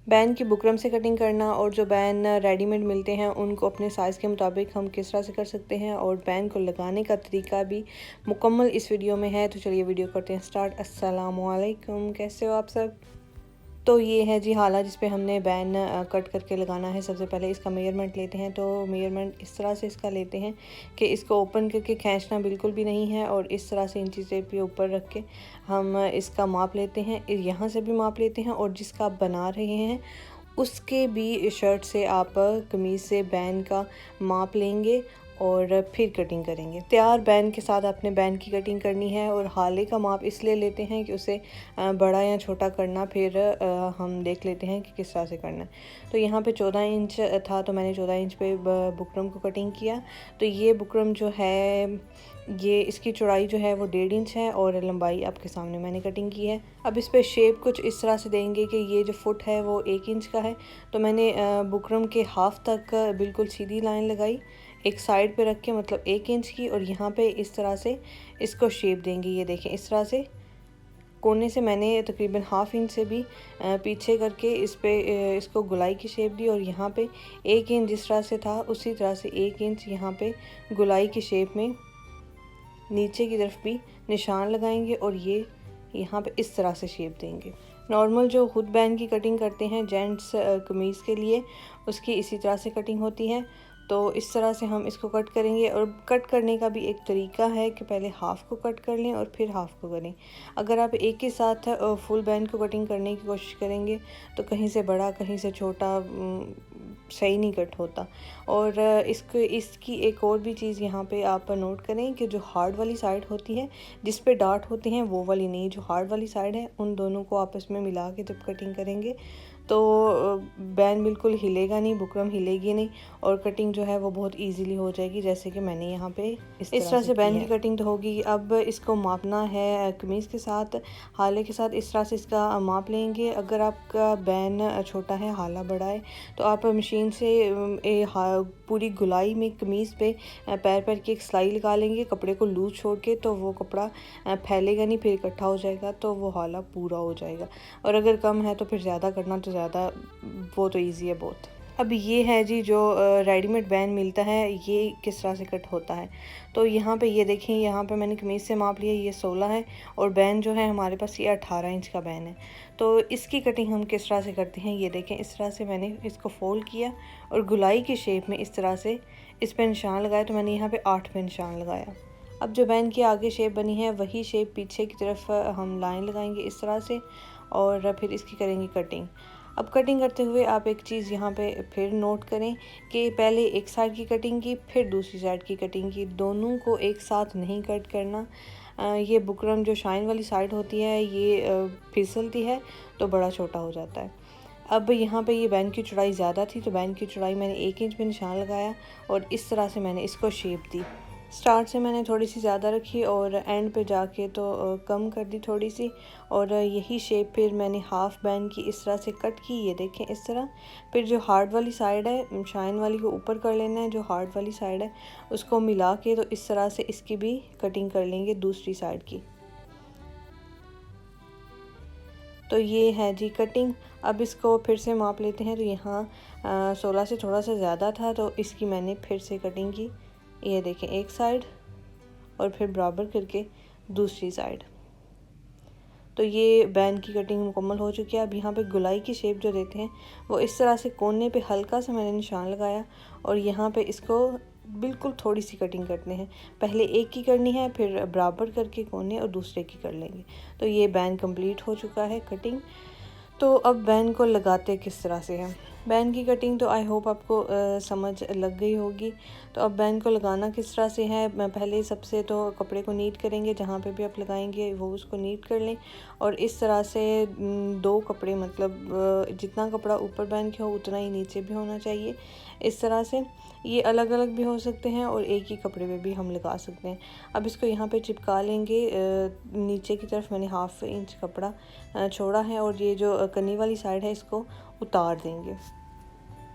Ban की buckram से cutting करना और जो बैन रेडीमेड मिलते हैं उनको अपने साइज़ के मुताबिक हम किस तरह से कर सकते हैं और बैन को लगाने का तरीका भी मुकम्मल इस वीडियो में है। तो चलिए वीडियो करते हैं स्टार्ट। अस्सलाम वालेकुम, कैसे हो आप सब। तो ये है जी हाला जिस पे हमने बैन कट करके लगाना है। सबसे पहले इसका मेजरमेंट लेते हैं। तो मेजरमेंट इस तरह से इसका लेते हैं कि इसको ओपन करके खींचना बिल्कुल भी नहीं है और इस तरह से इंची टेप पे ऊपर रख के हम इसका माप लेते हैं। यहाँ से भी माप लेते हैं और जिसका आप बना रहे हैं उसके भी शर्ट से आप कमीज़ से बैन का माप लेंगे और फिर कटिंग करेंगे। तैयार बैन के साथ आपने बैन की कटिंग करनी है और हाले का माप इसलिए लेते हैं कि उसे बड़ा या छोटा करना फिर हम देख लेते हैं कि किस तरह से करना है। तो यहाँ पे 14 इंच था तो मैंने 14 इंच पे बुकरम को कटिंग किया। तो ये बुकरम जो है ये इसकी चौड़ाई जो है वो 1.5 इंच है और लंबाई आपके सामने मैंने कटिंग की है। अब इस पे शेप कुछ इस तरह से देंगे कि ये जो फुट है वो 1 इंच का है। तो मैंने बुकरम के हाफ तक बिल्कुल सीधी लाइन लगाई एक साइड पे रख के, मतलब 1 इंच की, और यहाँ पे इस तरह से इसको शेप देंगे। ये देखें इस तरह से कोने से मैंने तकरीबन ½ इंच से भी पीछे करके इस पे इसको गुलाई की शेप दी और यहाँ पे 1 इंच जिस तरह से था उसी तरह से 1 इंच यहाँ पे गुलाई की शेप में नीचे की तरफ भी निशान लगाएंगे और ये यहाँ पे इस तरह से शेप देंगे। नॉर्मल जो हुड बैन की कटिंग करते हैं जेंट्स कमीज़ के लिए उसकी इसी तरह से कटिंग होती है। तो इस तरह से हम इसको कट करेंगे और कट करने का भी एक तरीका है कि पहले हाफ़ को कट कर लें और फिर हाफ़ को करें। अगर आप एक ही साथ फुल बैन को कटिंग करने की कोशिश करेंगे तो कहीं से बड़ा कहीं से छोटा सही नहीं कट होता। और इसकी एक और भी चीज़ यहाँ पे आप नोट करें कि जो हार्ड वाली साइड होती है जिस पे डार्ट होते हैं वो वाली नहीं, जो हार्ड वाली साइड है उन दोनों को आपस में मिला के जब कटिंग करेंगे तो बैन बिल्कुल हिलेगा नहीं, बुकरम हिलेगी नहीं और कटिंग जो है वो बहुत इजीली हो जाएगी, जैसे कि मैंने यहाँ पे इस तरह से बैन की कटिंग तो होगी। अब इसको मापना है कमीज़ के साथ, हाले के साथ इस तरह से इसका माप लेंगे। अगर आपका बैन छोटा है हाला बड़ा है तो आप मशीन से पूरी गुलाई में कमीज़ पे पैर पैर की एक सिलाई लगा लेंगे कपड़े को लूज छोड़ के, तो वो कपड़ा फैलेगा नहीं, फिर इकट्ठा हो जाएगा तो वो हाला पूरा हो जाएगा। और अगर कम है तो फिर ज़्यादा करना तो ज़्यादा, वो तो ईजी है बहुत। अब ये है जी जो रेडीमेड बैन मिलता है ये किस तरह से कट होता है। तो यहाँ पे ये देखें, यहाँ पे मैंने कमीज़ से माप लिया, ये 16 है और बैन जो है हमारे पास ये 18 इंच का बैन है। तो इसकी कटिंग हम किस तरह से करते हैं ये देखें। इस तरह से मैंने इसको फोल्ड किया और गुलाई की शेप में इस तरह से इस पर निशान लगाया। तो मैंने यहाँ पर 8 पे निशान लगाया। अब जो बैन की आगे शेप बनी है वही शेप पीछे की तरफ हम लाइन लगाएंगे इस तरह से और फिर इसकी करेंगे कटिंग। अब कटिंग करते हुए आप एक चीज़ यहाँ पे फिर नोट करें कि पहले एक साइड की कटिंग की फिर दूसरी साइड की कटिंग की, दोनों को एक साथ नहीं कट करना। ये बुकरम जो शाइन वाली साइड होती है ये फिसलती है तो बड़ा छोटा हो जाता है। अब यहाँ पे ये बैन की चौड़ाई ज़्यादा थी तो बैन की चौड़ाई मैंने 1 इंच पे निशान लगाया और इस तरह से मैंने इसको शेप दी। स्टार्ट से मैंने थोड़ी सी ज़्यादा रखी और एंड पे जाके तो कम कर दी थोड़ी सी, और यही शेप फिर मैंने हाफ़ बैन की इस तरह से कट की। ये देखें इस तरह। फिर जो हार्ड वाली साइड है शाइन वाली को ऊपर कर लेना है, जो हार्ड वाली साइड है उसको मिला के तो इस तरह से इसकी भी कटिंग कर लेंगे दूसरी साइड की। तो ये है जी कटिंग। अब इसको फिर से माप लेते हैं। तो यहाँ 16 से थोड़ा सा ज़्यादा था तो इसकी मैंने फिर से कटिंग की। ये देखें एक साइड और फिर बराबर करके दूसरी साइड। तो ये बैन की कटिंग मुकम्मल हो चुकी है। अब यहाँ पे गुलाई की शेप जो देते हैं वो इस तरह से कोने पे हल्का सा मैंने निशान लगाया और यहाँ पे इसको बिल्कुल थोड़ी सी कटिंग करते हैं। पहले एक की करनी है फिर बराबर करके कोने और दूसरे की कर लेंगे। तो ये बैन कंप्लीट हो चुका है कटिंग। तो अब बैन को लगाते किस तरह से हैं। बैन की कटिंग तो आई होप आपको समझ लग गई होगी। तो अब बैन को लगाना किस तरह से है, मैं पहले सबसे तो कपड़े को नीट करेंगे, जहाँ पे भी आप लगाएंगे वो उसको नीट कर लें और इस तरह से 2 कपड़े, मतलब जितना कपड़ा ऊपर बैन के हो उतना ही नीचे भी होना चाहिए। इस तरह से ये अलग अलग भी हो सकते हैं और एक ही कपड़े पे भी हम लगा सकते हैं। अब इसको यहाँ पे चिपका लेंगे। नीचे की तरफ मैंने ½ इंच कपड़ा छोड़ा है और ये जो कनी वाली साइड है इसको उतार देंगे।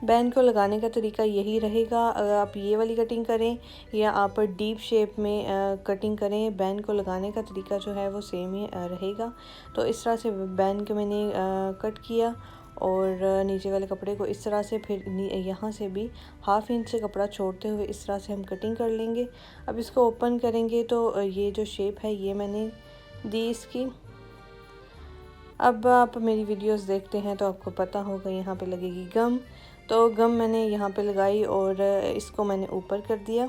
बैन को लगाने का तरीका यही रहेगा। अगर आप ये वाली कटिंग करें या आप डीप शेप में कटिंग करें, बैन को लगाने का तरीका जो है वो सेम ही रहेगा। तो इस तरह से बैन को मैंने कट किया और नीचे वाले कपड़े को इस तरह से, फिर यहाँ से भी 1/2 इंच से कपड़ा छोड़ते हुए इस तरह से हम कटिंग कर लेंगे। अब इसको ओपन करेंगे तो ये जो शेप है ये मैंने दी इसकी। अब आप मेरी वीडियोस देखते हैं तो आपको पता होगा यहाँ पे लगेगी गम, तो गम मैंने यहाँ पे लगाई और इसको मैंने ऊपर कर दिया।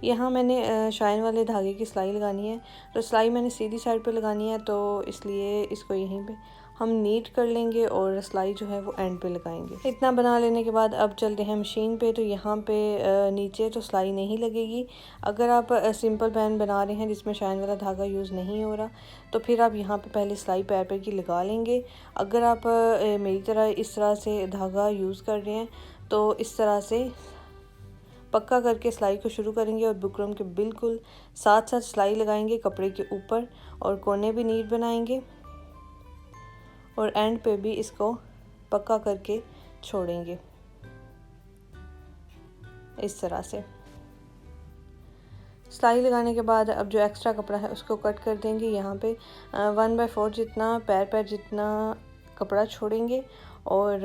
यहाँ मैंने शाइन वाले धागे की सिलाई लगानी है, तो सिलाई मैंने सीधी साइड पे लगानी है, तो इसलिए इसको यहीं पे हम नीट कर लेंगे और सिलाई जो है वो एंड पे लगाएंगे। इतना बना लेने के बाद अब चलते हैं मशीन पे। तो यहाँ पे नीचे तो सिलाई नहीं लगेगी। अगर आप सिंपल पैन बना रहे हैं जिसमें शाइन वाला धागा यूज़ नहीं हो रहा, तो फिर आप यहाँ पे पहले सिलाई पैर पैर की लगा लेंगे। अगर आप मेरी तरह इस तरह से धागा यूज़ कर रहे हैं तो इस तरह से पक्का करके सिलाई को शुरू करेंगे और बुकरम के बिल्कुल साथ साथ सिलाई लगाएंगे कपड़े के ऊपर, और कोने भी नीट बनाएंगे और एंड पे भी इसको पक्का करके छोड़ेंगे इस तरह से। सिलाई लगाने के बाद अब जो एक्स्ट्रा कपड़ा है उसको कट कर देंगे। यहाँ पे 1/4 जितना पैर पैर जितना कपड़ा छोड़ेंगे और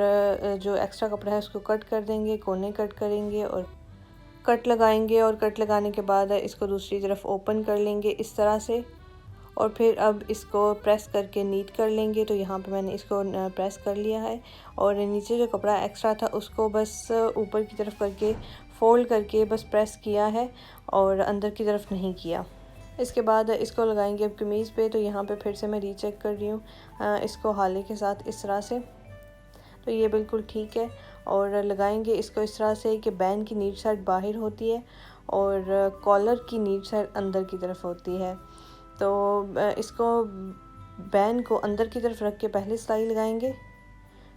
जो एक्स्ट्रा कपड़ा है उसको कट कर देंगे, कोने कट करेंगे और कट लगाएंगे। और कट लगाने के बाद इसको दूसरी तरफ ओपन कर लेंगे इस तरह से, और फिर अब इसको प्रेस करके नीट कर लेंगे। तो यहाँ पे मैंने इसको प्रेस कर लिया है और नीचे जो कपड़ा एक्स्ट्रा था उसको बस ऊपर की तरफ करके फोल्ड करके बस प्रेस किया है और अंदर की तरफ नहीं किया। इसके बाद इसको लगाएंगे अब कमीज़ पे। तो यहाँ पे फिर से मैं रीचेक कर रही हूँ इसको हाले के साथ इस तरह से, तो ये बिल्कुल ठीक है। और लगाएंगे इसको इस तरह से कि बैन की नीच साइड बाहर होती है और कॉलर की नीच साइड अंदर की तरफ होती है। तो इसको बैन को अंदर की तरफ रख के पहले सिलाई लगाएंगे।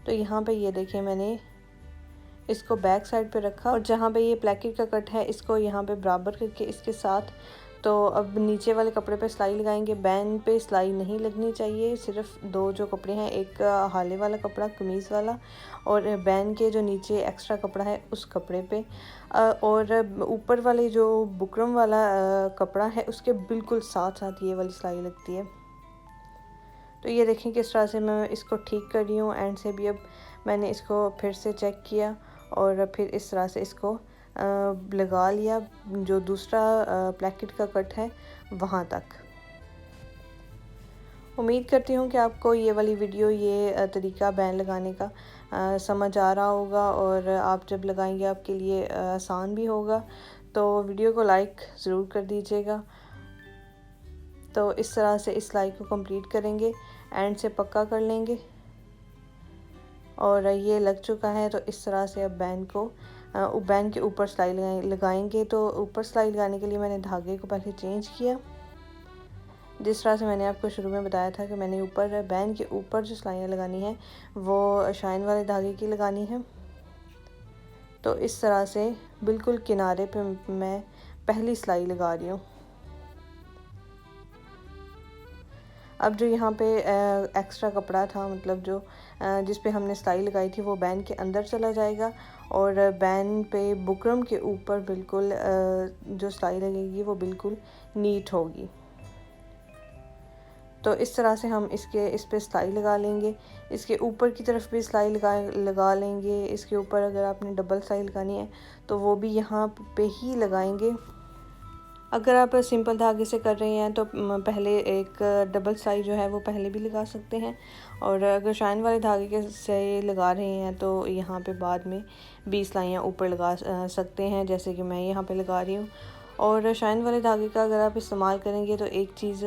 तो यहाँ पे ये देखिए मैंने इसको बैक साइड पे रखा और जहाँ पे ये प्लेकेट का कट है इसको यहाँ पे बराबर करके इसके साथ, तो अब नीचे वाले कपड़े पे सिलाई लगाएंगे। बैन पे सिलाई नहीं लगनी चाहिए, सिर्फ 2 जो कपड़े हैं, एक हाले वाला कपड़ा कमीज़ वाला और बैन के जो नीचे एक्स्ट्रा कपड़ा है उस कपड़े पे, और ऊपर वाले जो बुकरम वाला कपड़ा है उसके बिल्कुल साथ साथ ये वाली सिलाई लगती है। तो ये देखें किस तरह से मैं इसको ठीक कर रही हूँ एंड से भी। अब मैंने इसको फिर से चेक किया और फिर इस तरह से इसको लगा लिया जो दूसरा प्लेकेट का कट है वहाँ तक। उम्मीद करती हूँ कि आपको ये वाली वीडियो, ये तरीका बैन लगाने का समझ आ रहा होगा और आप जब लगाएंगे आपके लिए आसान भी होगा। तो वीडियो को लाइक ज़रूर कर दीजिएगा। तो इस तरह से इस सिलाई को कंप्लीट करेंगे, एंड से पक्का कर लेंगे और ये लग चुका है। तो इस तरह से अब बैन के ऊपर सिलाई लगाएंगे। तो ऊपर सिलाई लगाने के लिए मैंने धागे को पहले चेंज किया, जिस तरह से मैंने आपको शुरू में बताया था कि मैंने ऊपर बैन के ऊपर जो सिलाइयाँ लगानी है वो शाइन वाले धागे की लगानी है। तो इस तरह से बिल्कुल किनारे पे मैं पहली सिलाई लगा रही हूँ। अब जो यहाँ पे एक्स्ट्रा कपड़ा था, मतलब जो जिस पे हमने सिलाई लगाई थी, वो बैन के अंदर चला जाएगा और बैन पे बुकरम के ऊपर बिल्कुल जो सिलाई लगेगी वो बिल्कुल नीट होगी। तो इस तरह से हम इस पे सिलाई लगा लेंगे। इसके ऊपर की तरफ भी सिलाई लगा लेंगे। इसके ऊपर अगर आपने डबल सिलाई लगानी है तो वो भी यहाँ पे ही लगाएंगे। अगर आप सिंपल धागे से कर रहे हैं तो पहले एक डबल सिलाई जो है वो पहले भी लगा सकते हैं, और अगर शाइन वाले धागे के से लगा रहे हैं तो यहाँ पे बाद में 20 सिलाइयाँ ऊपर लगा सकते हैं, जैसे कि मैं यहाँ पे लगा रही हूँ। और शाइन वाले धागे का अगर आप इस्तेमाल करेंगे तो एक चीज़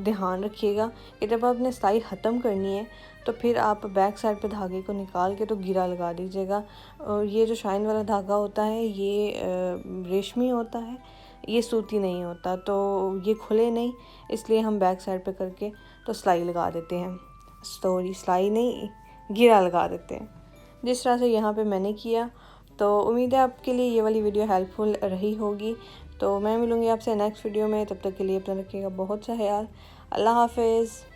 ध्यान रखिएगा कि जब आपने सिलाई ख़त्म करनी है तो फिर आप बैक साइड पे धागे को निकाल के तो गिरा लगा दीजिएगा। और ये जो शाइन वाला धागा होता है ये रेशमी होता है, ये सूती नहीं होता, तो ये खुले नहीं, इसलिए हम बैक साइड पे करके तो सिलाई लगा देते हैं। सिलाई नहीं, गिरा लगा देते हैं, जिस तरह से यहाँ पे मैंने किया। तो उम्मीद है आपके लिए ये वाली वीडियो हेल्पफुल रही होगी। तो मैं मिलूँगी आपसे नेक्स्ट वीडियो में, तब तक के लिए अपना रखिएगा बहुत सा ख्याल। अल्लाह हाफिज़।